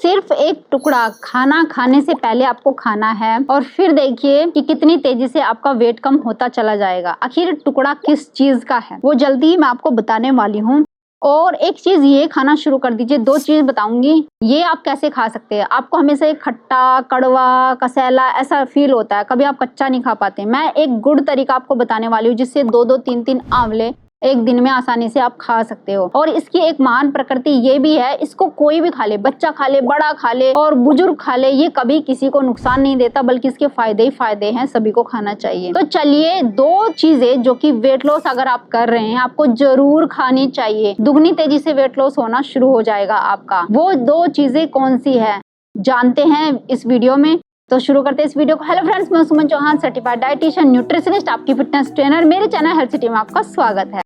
सिर्फ एक टुकड़ा खाना खाने से पहले आपको खाना है और फिर देखिए कि कितनी तेजी से आपका वेट कम होता चला जाएगा। आखिर टुकड़ा किस चीज का है वो जल्दी ही मैं आपको बताने वाली हूँ। और एक चीज ये खाना शुरू कर दीजिए, दो चीज बताऊंगी ये आप कैसे खा सकते हैं। आपको हमेशा एक खट्टा कड़वा कसैला ऐसा फील होता है, कभी आप कच्चा नहीं खा पाते। मैं एक गुड़ तरीका आपको बताने वाली हूँ जिससे 2-2 3-3 आंवले एक दिन में आसानी से आप खा सकते हो। और इसकी एक महान प्रकृति ये भी है, इसको कोई भी खा ले, बच्चा खा ले, बड़ा खा ले और बुजुर्ग खा ले, ये कभी किसी को नुकसान नहीं देता बल्कि इसके फायदे ही फायदे हैं, सभी को खाना चाहिए। तो चलिए 2 चीजें जो कि वेट लॉस अगर आप कर रहे हैं आपको जरूर खानी चाहिए, दुगनी तेजी से वेट लॉस होना शुरू हो जाएगा आपका। वो 2 चीजें कौन सी है जानते हैं इस वीडियो में, तो शुरू करते हैं इस वीडियो को। हेलो फ्रेंड्स, मैं सुमन चौहान, सर्टिफाइड डाइटिशियन न्यूट्रिशनिस्ट, आपकी फिटनेस ट्रेनर। मेरे चैनल हेल्थ सिटी में आपका स्वागत है।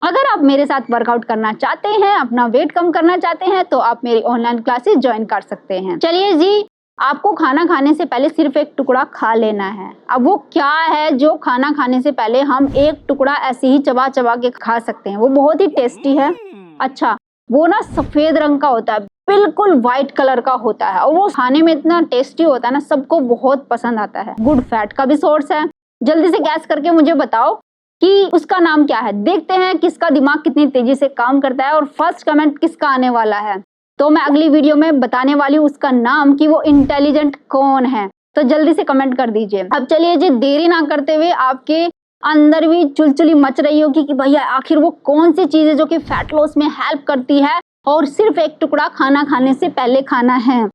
अगर आप मेरे साथ वर्कआउट करना चाहते हैं, अपना वेट कम करना चाहते हैं तो आप मेरी ऑनलाइन क्लासेस ज्वाइन कर सकते हैं। चलिए जी, आपको खाना खाने से पहले सिर्फ एक टुकड़ा खा लेना है। अब वो क्या है जो खाना खाने से पहले हम एक टुकड़ा ऐसे ही चबा चबा के खा सकते हैं, वो बहुत ही टेस्टी है। अच्छा, वो ना सफेद रंग का होता है, बिल्कुल व्हाइट कलर का होता है और वो खाने में इतना टेस्टी होता है ना, सबको बहुत पसंद आता है। गुड फैट का भी सोर्स है। जल्दी से गैस करके मुझे बताओ कि उसका नाम क्या है। देखते हैं किसका दिमाग कितनी तेजी से काम करता है और फर्स्ट कमेंट किसका आने वाला है। तो मैं अगली वीडियो में बताने वाली हूँ उसका नाम कि वो इंटेलिजेंट कौन है, तो जल्दी से कमेंट कर दीजिए। अब चलिए जी, देरी ना करते हुए, आपके अंदर भी चुलचुली मच रही होगी कि भैया आखिर वो कौन सी चीज है जो कि फैट लॉस में हेल्प करती है और सिर्फ एक टुकड़ा खाना खाने से पहले खाना है।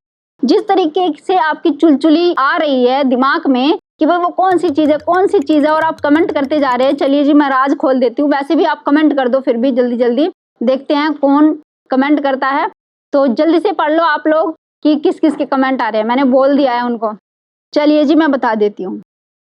जिस तरीके से आपकी चुलचुली आ रही है दिमाग में कि भाई वो कौन सी चीज है और आप कमेंट करते जा रहे हैं। चलिए जी, मैं राज खोल देती हूँ। वैसे भी आप कमेंट कर दो, फिर भी जल्दी जल्दी देखते हैं कौन कमेंट करता है। तो जल्दी से पढ़ लो आप लोग कि किस किस के कमेंट आ रहे हैं, मैंने बोल दिया है उनको। चलिए जी, मैं बता देती हूँ,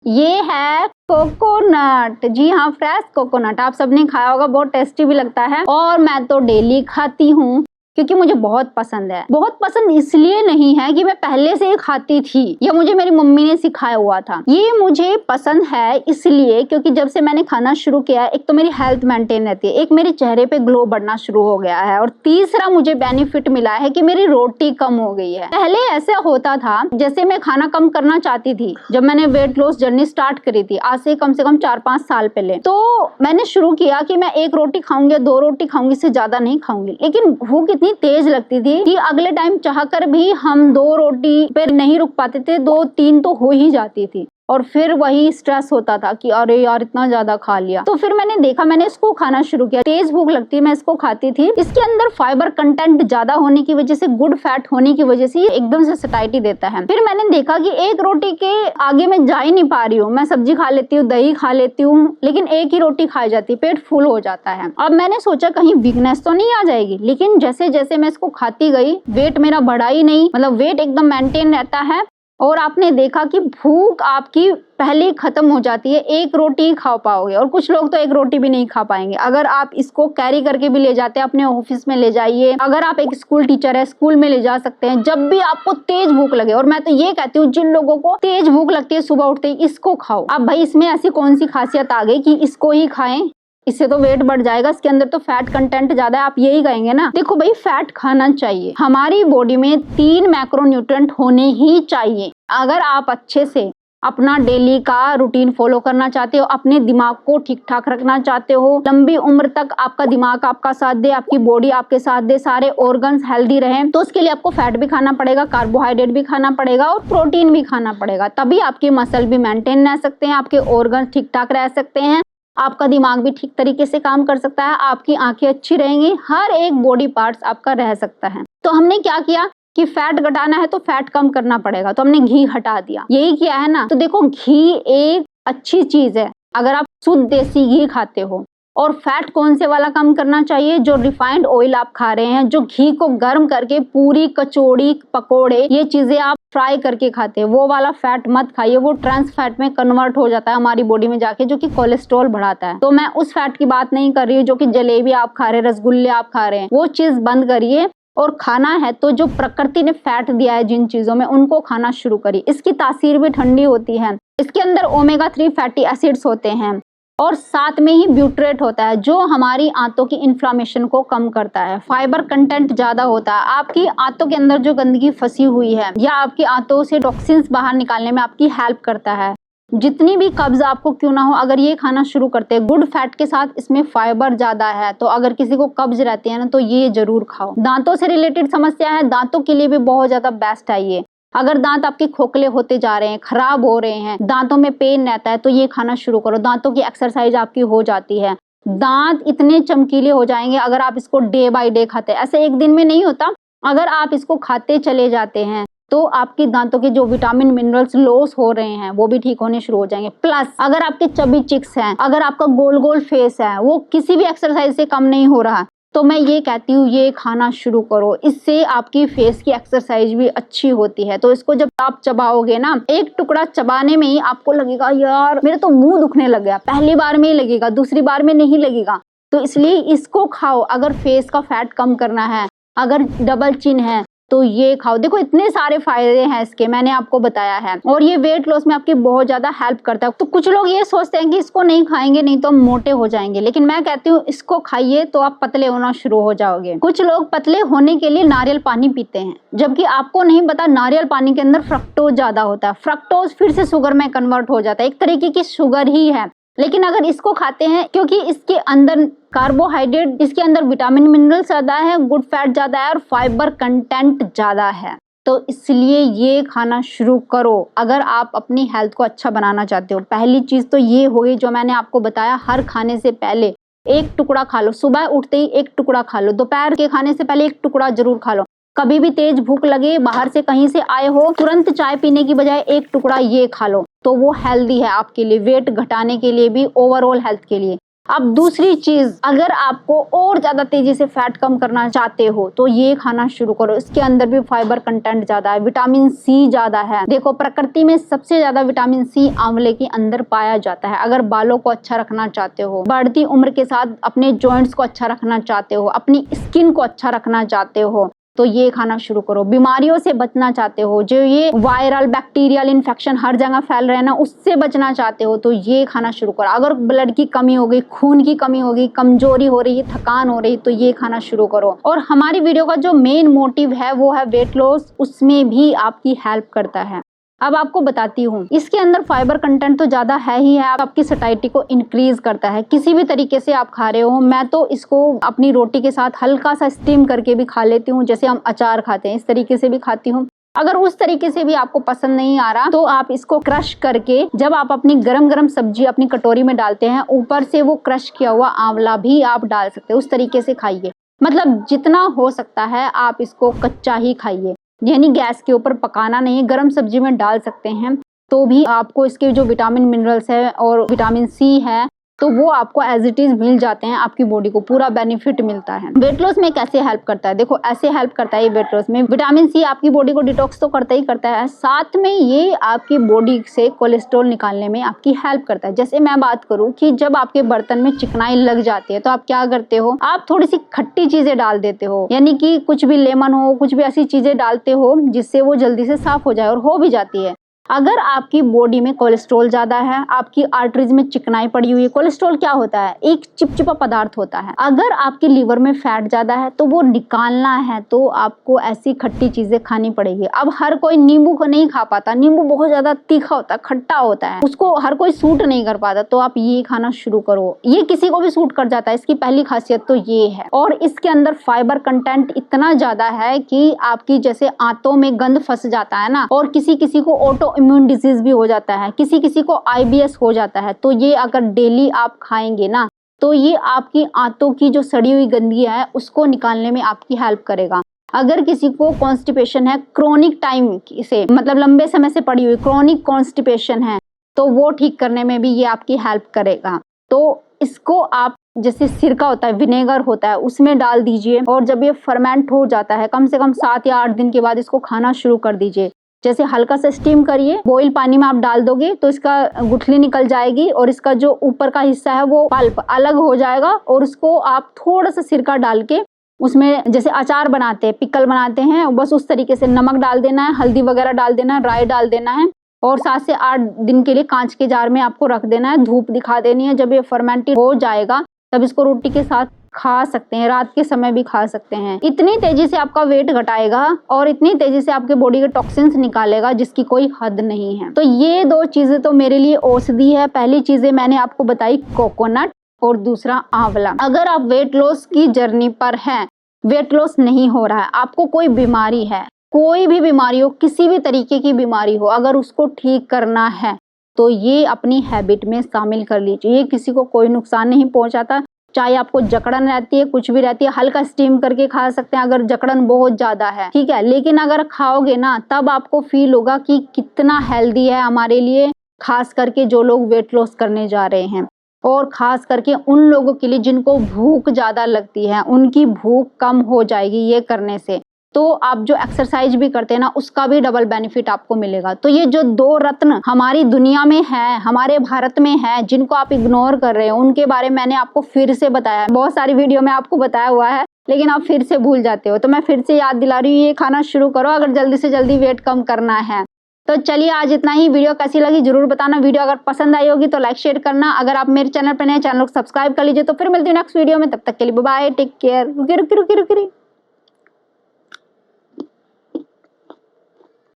ये है कोकोनट। जी हाँ, फ्रेश कोकोनट आप सबने खाया होगा, बहुत टेस्टी भी लगता है और मैं तो डेली खाती हूँ क्योंकि मुझे बहुत पसंद है। बहुत पसंद इसलिए नहीं है कि मैं पहले से ही खाती थी, या मुझे मेरी मम्मी ने सिखाया हुआ था। ये मुझे पसंद है इसलिए क्योंकि जब से मैंने खाना शुरू किया है, एक तो मेरी हेल्थ मेंटेन रहती है, एक मेरे चेहरे पे ग्लो बढ़ना शुरू हो गया है और तीसरा मुझे बेनिफिट मिला है कि मेरी रोटी कम हो गई है। पहले ऐसा होता था, जैसे मैं खाना कम करना चाहती थी जब मैंने वेट लॉस जर्नी स्टार्ट करी थी, आज से कम 4-5 साल पहले, तो मैंने शुरू किया कि मैं 1 रोटी खाऊंगी, 2 रोटी खाऊंगी, इससे ज्यादा नहीं खाऊंगी। लेकिन भूख इतनी तेज लगती थी कि अगले टाइम चाहकर भी हम 2 रोटी पे नहीं रुक पाते थे, 2-3 तो हो ही जाती थी और फिर वही स्ट्रेस होता था कि अरे यार इतना ज्यादा खा लिया। तो फिर मैंने देखा, मैंने इसको खाना शुरू किया। तेज भूख लगती है, मैं इसको खाती थी। इसके अंदर फाइबर कंटेंट ज्यादा होने की वजह से, गुड फैट होने की वजह से ये एकदम से सटाइटी देता है। फिर मैंने देखा कि 1 रोटी के आगे मैं जा ही नहीं पा रही हूँ। मैं सब्जी खा लेती हूँ, दही खा लेती हूँ, लेकिन 1 ही रोटी खाई जाती, पेट फुल हो जाता है। अब मैंने सोचा कहीं वीकनेस तो नहीं आ जाएगी, लेकिन जैसे जैसे मैं इसको खाती गई, वेट मेरा बढ़ा ही नहीं, मतलब वेट एकदम मेंटेन रहता है। और आपने देखा कि भूख आपकी पहले खत्म हो जाती है, 1 रोटी ही खा पाओगे और कुछ लोग तो 1 रोटी भी नहीं खा पाएंगे। अगर आप इसको कैरी करके भी ले जाते हैं, अपने ऑफिस में ले जाइए। अगर आप एक स्कूल टीचर है, स्कूल में ले जा सकते हैं। जब भी आपको तेज भूख लगे, और मैं तो ये कहती हूँ जिन लोगों को तेज भूख लगती है सुबह उठते ही, इसको खाओ। अब भाई इसमें ऐसी कौन सी खासियत आ गई कि इसको ही खाएं, इससे तो वेट बढ़ जाएगा, इसके अंदर तो फैट कंटेंट ज्यादा है, आप यही कहेंगे ना। देखो भाई, फैट खाना चाहिए। हमारी बॉडी में 3 मैक्रोन्यूट्रिएंट होने ही चाहिए। अगर आप अच्छे से अपना डेली का रूटीन फॉलो करना चाहते हो, अपने दिमाग को ठीक ठाक रखना चाहते हो, लंबी उम्र तक आपका दिमाग आपका साथ दे, आपकी बॉडी आपके साथ दे, सारे ऑर्गन्स हेल्दी रहें, तो उसके लिए आपको फैट भी खाना पड़ेगा, कार्बोहाइड्रेट भी खाना पड़ेगा और प्रोटीन भी खाना पड़ेगा। तभी आपके मसल भी मेंटेन रह सकते हैं, आपके ऑर्गन्स ठीक ठाक रह सकते हैं, आपका दिमाग भी ठीक तरीके से काम कर सकता है, आपकी आंखें अच्छी रहेंगी, हर एक बॉडी पार्ट्स आपका रह सकता है। तो हमने क्या किया कि फैट घटाना है तो फैट कम करना पड़ेगा, तो हमने घी हटा दिया, यही किया है ना। तो देखो, घी एक अच्छी चीज है अगर आप शुद्ध देसी घी खाते हो। और फैट कौन से वाला कम करना चाहिए? जो रिफाइंड ऑयल आप खा रहे हैं, जो घी को गर्म करके पूरी कचौड़ी पकोड़े ये चीजें आप फ्राई करके खाते हैं, वो वाला फैट मत खाइए। वो ट्रांस फैट में कन्वर्ट हो जाता है हमारी बॉडी में जाके, जो कि कोलेस्ट्रॉल बढ़ाता है। तो मैं उस फैट की बात नहीं कर रही हूँ जो कि जलेबी आप खा रहे हैं, रसगुल्ले आप खा रहे हैं, वो चीज बंद करिए। और खाना है तो जो प्रकृति ने फैट दिया है जिन चीजों में, उनको खाना शुरू करिए। इसकी तासीर भी ठंडी होती है। इसके अंदर ओमेगा 3 फैटी एसिड्स होते हैं और साथ में ही ब्यूट्रेट होता है जो हमारी आंतों की इन्फ्लामेशन को कम करता है। फाइबर कंटेंट ज्यादा होता है, आपकी आंतों के अंदर जो गंदगी फंसी हुई है या आपकी आंतों से टॉक्सिन्स बाहर निकालने में आपकी हेल्प करता है। जितनी भी कब्ज आपको क्यों ना हो, अगर ये खाना शुरू करते हैं, गुड फैट के साथ इसमें फाइबर ज्यादा है, तो अगर किसी को कब्ज रहती है ना तो ये जरूर खाओ। दांतों से रिलेटेड समस्या है, दांतों के लिए भी बहुत ज्यादा बेस्ट है ये। अगर दांत आपके खोखले होते जा रहे हैं, खराब हो रहे हैं, दांतों में पेन रहता है, तो ये खाना शुरू करो। दांतों की एक्सरसाइज आपकी हो जाती है, दांत इतने चमकीले हो जाएंगे अगर आप इसको डे बाय डे खाते हैं। ऐसे एक दिन में नहीं होता, अगर आप इसको खाते चले जाते हैं तो आपकी दांतों के जो विटामिन मिनरल्स लॉस हो रहे हैं वो भी ठीक होने शुरू हो जाएंगे। प्लस अगर आपके चबी चिक्स हैं, अगर आपका गोल गोल फेस है, वो किसी भी एक्सरसाइज से कम नहीं हो रहा, तो मैं ये कहती हूँ ये खाना शुरू करो। इससे आपकी फेस की एक्सरसाइज भी अच्छी होती है। तो इसको जब आप चबाओगे ना, एक टुकड़ा चबाने में ही आपको लगेगा यार मेरे तो मुंह दुखने लग गया, पहली बार में ही लगेगा, दूसरी बार में नहीं लगेगा। तो इसलिए इसको खाओ। अगर फेस का फैट कम करना है, अगर डबल चिन है, तो ये खाओ। देखो इतने सारे फायदे हैं इसके, मैंने आपको बताया है, और ये वेट लॉस में आपकी बहुत ज्यादा हेल्प करता है। तो कुछ लोग ये सोचते हैं कि इसको नहीं खाएंगे नहीं तो हम मोटे हो जाएंगे, लेकिन मैं कहती हूँ इसको खाइए तो आप पतले होना शुरू हो जाओगे। कुछ लोग पतले होने के लिए नारियल पानी पीते हैं, जबकि आपको नहीं पता नारियल पानी के अंदर फ्रक्टोज ज्यादा होता है। फ्रक्टोज फिर से शुगर में कन्वर्ट हो जाता है, एक तरीके की शुगर ही है। लेकिन अगर इसको खाते हैं, क्योंकि इसके अंदर कार्बोहाइड्रेट, इसके अंदर विटामिन मिनरल ज्यादा है, गुड फैट ज्यादा है और फाइबर कंटेंट ज्यादा है, तो इसलिए ये खाना शुरू करो अगर आप अपनी हेल्थ को अच्छा बनाना चाहते हो। पहली चीज तो ये होगी जो मैंने आपको बताया, हर खाने से पहले एक टुकड़ा खा लो। सुबह उठते ही एक टुकड़ा खा लो, दोपहर के खाने से पहले एक टुकड़ा जरूर खा लो। कभी भी तेज भूख लगे, बाहर से कहीं से आए हो, तुरंत चाय पीने की बजाय एक टुकड़ा ये खा लो, तो वो हेल्दी है आपके लिए, वेट घटाने के लिए भी, ओवरऑल हेल्थ के लिए। अब दूसरी चीज, अगर आपको और ज्यादा तेजी से फैट कम करना चाहते हो तो ये खाना शुरू करो। इसके अंदर भी फाइबर कंटेंट ज्यादा है, विटामिन सी ज्यादा है। देखो प्रकृति में सबसे ज्यादा विटामिन सी आंवले के अंदर पाया जाता है। अगर बालों को अच्छा रखना चाहते हो, बढ़ती उम्र के साथ अपने जॉइंट्स को अच्छा रखना चाहते हो, अपनी स्किन को अच्छा रखना चाहते हो, तो ये खाना शुरू करो। बीमारियों से बचना चाहते हो, जो ये वायरल बैक्टीरियल इन्फेक्शन हर जगह फैल रहे हैं ना, उससे बचना चाहते हो, तो ये खाना शुरू करो। अगर ब्लड की कमी हो गई, खून की कमी हो गई, कमजोरी हो रही है, थकान हो रही, तो ये खाना शुरू करो। और हमारी वीडियो का जो मेन मोटिव है वो है वेट लॉस, उसमें भी आपकी हेल्प करता है। अब आपको बताती हूँ, इसके अंदर फाइबर कंटेंट तो ज्यादा है ही है, आपकी सटाइटी को इंक्रीज करता है। किसी भी तरीके से आप खा रहे हो, मैं तो इसको अपनी रोटी के साथ हल्का सा स्टीम करके भी खा लेती हूँ, जैसे हम अचार खाते हैं इस तरीके से भी खाती हूँ। अगर उस तरीके से भी आपको पसंद नहीं आ रहा तो आप इसको क्रश करके, जब आप अपनी गरम गरम सब्जी अपनी कटोरी में डालते हैं, ऊपर से वो क्रश किया हुआ आंवला भी आप डाल सकते हो। उस तरीके से खाइए, मतलब जितना हो सकता है आप इसको कच्चा ही खाइए, यानी गैस के ऊपर पकाना नहीं है। गरम सब्जी में डाल सकते हैं तो भी आपको इसके जो विटामिन मिनरल्स है और विटामिन सी है तो वो आपको एज इट इज मिल जाते हैं, आपकी बॉडी को पूरा बेनिफिट मिलता है। वेट लॉस में कैसे हेल्प करता है, देखो ऐसे हेल्प करता है ये वेट लॉस में। विटामिन सी आपकी बॉडी को डिटॉक्स तो करता ही करता है, साथ में ये आपकी बॉडी से कोलेस्ट्रॉल निकालने में आपकी हेल्प करता है। जैसे मैं बात करूं कि जब आपके बर्तन में चिकनाई लग जाती है तो आप क्या करते हो, आप थोड़ी सी खट्टी चीजें डाल देते हो, यानी कि कुछ भी लेमन हो, कुछ भी ऐसी चीजें डालते हो जिससे वो जल्दी से साफ हो जाए, और हो भी जाती है। अगर आपकी बॉडी में कोलेस्ट्रॉल ज्यादा है, आपकी आर्टरीज में चिकनाई पड़ी हुई है, कोलेस्ट्रॉल क्या होता है, एक चिपचिपा पदार्थ होता है। अगर आपके लीवर में फैट ज्यादा है तो वो निकालना है तो आपको ऐसी खट्टी चीजें खानी पड़ेगी। अब हर कोई नींबू को नहीं खा पाता, नींबू बहुत ज्यादा तीखा होता है, खट्टा होता है, उसको हर कोई सूट नहीं कर पाता, तो आप ये खाना शुरू करो। ये किसी को भी सूट कर जाता है, इसकी पहली खासियत तो ये है। और इसके अंदर फाइबर कंटेंट इतना ज्यादा है कि आपकी जैसे आंतों में गंद फंस जाता है ना, और किसी किसी को ऑटो इम्यून डिजीज भी हो जाता है, किसी किसी को आईबीएस हो जाता है, तो ये अगर डेली आप खाएंगे ना तो ये आपकी आंतों की जो सड़ी हुई गंदगी है उसको निकालने में आपकी हेल्प करेगा। अगर किसी को कॉन्स्टिपेशन है, क्रोनिक टाइम से मतलब लंबे समय से पड़ी हुई क्रोनिक कॉन्स्टिपेशन है, तो वो ठीक करने में भी ये आपकी हेल्प करेगा। तो इसको आप जैसे सिरका होता है, विनेगर होता है, उसमें डाल दीजिए, और जब ये फर्मेंट हो जाता है कम से कम 7 या 8 दिन के बाद इसको खाना शुरू कर दीजिए। जैसे हल्का सा स्टीम करिए, बॉइल पानी में आप डाल दोगे तो इसका गुठली निकल जाएगी और इसका जो ऊपर का हिस्सा है वो पल्प अलग हो जाएगा, और उसको आप थोड़ा सा सिरका डाल के उसमें जैसे अचार बनाते हैं, पिकल बनाते हैं, बस उस तरीके से नमक डाल देना है, हल्दी वगैरह डाल देना है, राई डाल देना है, और 7 से 8 दिन के लिए कांच के जार में आपको रख देना है, धूप दिखा देनी है। जब ये फर्मेंटेड हो जाएगा तब इसको रोटी के साथ खा सकते हैं, रात के समय भी खा सकते हैं। इतनी तेजी से आपका वेट घटाएगा और इतनी तेजी से आपके बॉडी के टॉक्सिन्स निकालेगा जिसकी कोई हद नहीं है। तो ये 2 चीजें तो मेरे लिए औषधि है। पहली चीजें मैंने आपको बताई कोकोनट और दूसरा आंवला। अगर आप वेट लॉस की जर्नी पर हैं, वेट लॉस नहीं हो रहा है, आपको कोई बीमारी है, कोई भी बीमारी हो, किसी भी तरीके की बीमारी हो, अगर उसको ठीक करना है तो ये अपनी हैबिट में शामिल कर लीजिए। ये किसी को कोई नुकसान नहीं पहुंचाता। चाहे आपको जकड़न रहती है, कुछ भी रहती है, हल्का स्टीम करके खा सकते हैं अगर जकड़न बहुत ज्यादा है, ठीक है। लेकिन अगर खाओगे ना तब आपको फील होगा कि कितना हेल्दी है हमारे लिए, खास करके जो लोग वेट लॉस करने जा रहे हैं, और खास करके उन लोगों के लिए जिनको भूख ज्यादा लगती है, उनकी भूख कम हो जाएगी ये करने से। तो आप जो एक्सरसाइज भी करते हैं ना उसका भी डबल बेनिफिट आपको मिलेगा। तो ये जो 2 रत्न हमारी दुनिया में है, हमारे भारत में है, जिनको आप इग्नोर कर रहे हो, उनके बारे में मैंने आपको फिर से बताया। बहुत सारी वीडियो में आपको बताया हुआ है लेकिन आप फिर से भूल जाते हो, तो मैं फिर से याद दिला रही हूँ, ये खाना शुरू करो अगर जल्दी से जल्दी वेट कम करना है। तो चलिए आज इतना ही। वीडियो कैसी लगी जरूर बताना। वीडियो अगर पसंद आई होगी तो लाइक शेयर करना। अगर आप मेरे चैनल पर नए, चैनल को सब्सक्राइब कर लीजिए। तो फिर मिलती हूँ नेक्स्ट वीडियो में, तब तक के लिए बाय बाय, टेक केयर। रुकी रुकी रुकी रुकी।